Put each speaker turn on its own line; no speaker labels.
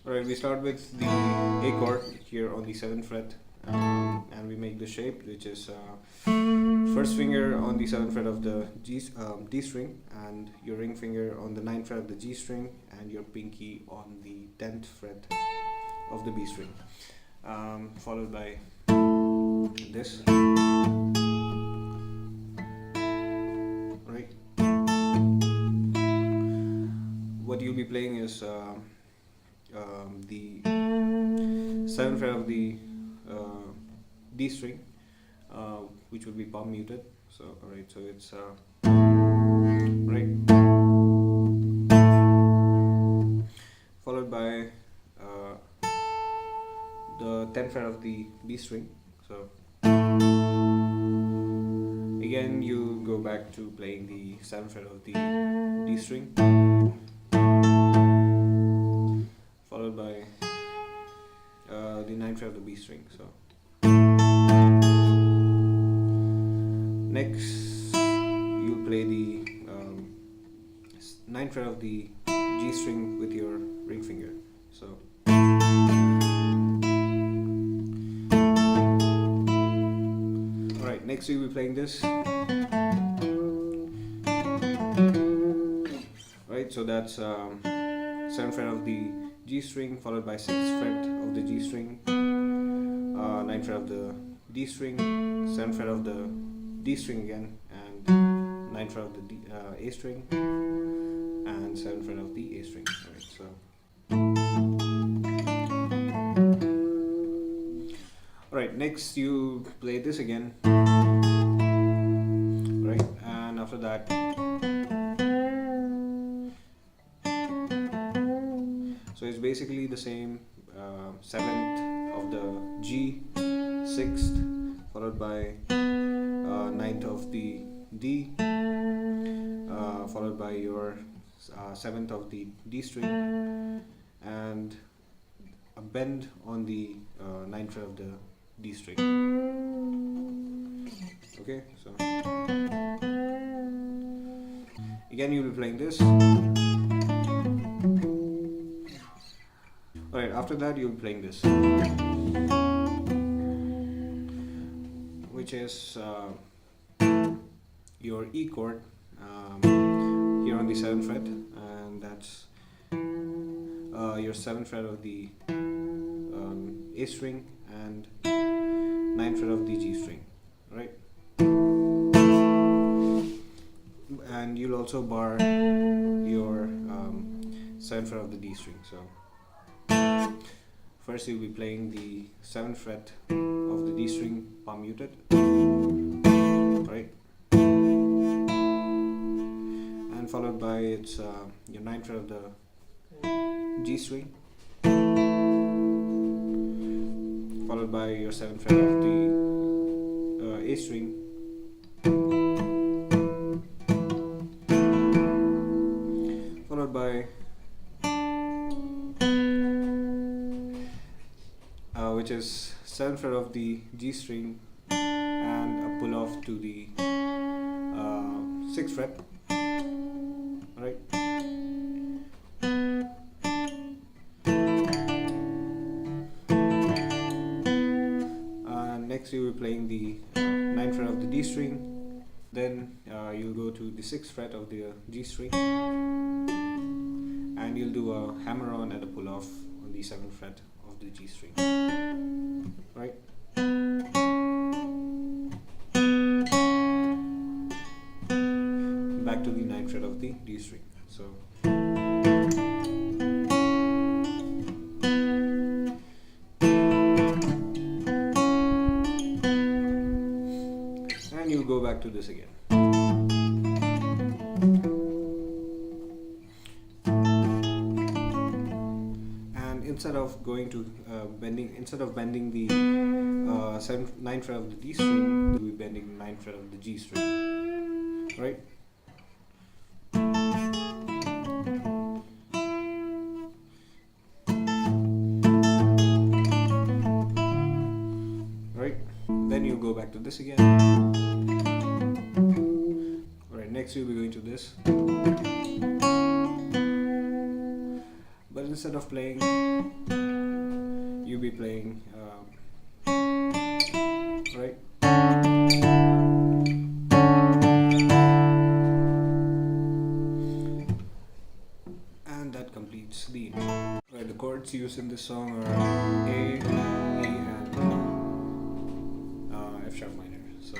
Alright, we start with the A chord here on the 7th fret, and we make the shape, which is first finger on the 7th fret of the D string, and your ring finger on the 9th fret of the G string, and your pinky on the 10th fret of the B string, followed by this. Right. What you'll be playing is the 7th fret of the D string, which will be palm muted. So alright, so it's right, followed by the 10th fret of the B string. So again you go back to playing the 7th fret of the D string, followed by the 9th fret of the B string. So next you play the 9th fret of the G string with your ring finger. So alright, next you'll be playing this. Right, so that's 7th fret of the G string, followed by 6th fret of the G string, 9th fret of the D string, 7th fret of the D string again, and 9th fret of the A string, and 7th fret of the A string. Alright, so alright, next you play this again, right, and after that so it's basically the same, 7th of the G, 6th, followed by 9th of the D, followed by your 7th of the D string, and a bend on the 9th fret of the D string. Okay, so again you'll be playing this. Alright, after that you'll be playing this, which is your E chord here on the 7th fret, and that's your 7th fret of the A string and 9th fret of the G string, right? And you'll also bar your 7th fret of the D string. So first you'll be playing the 7th fret of the D string palm muted, right, and followed by its your 9th fret of the G string, followed by your 7th fret of the A string, followed by which is 7th fret of the G string, and a pull off to the 6th fret, right, next you will be playing the 9th fret of the D string, then you'll go to the 6th fret of the G string, and you'll do a hammer on and a pull off on the 7th fret of the G string, right. Back to the 9th fret of the D string. So and you go back to this again. Instead of going to instead of bending the 9th fret of the D string, you'll be bending the 9th fret of the G string, right? Right. Then you go back to this again. Alright, next you'll be going to this. But instead of playing, you'll be playing, right? And that completes the intro. Right, the chords used in this song are A, E, and F sharp minor. So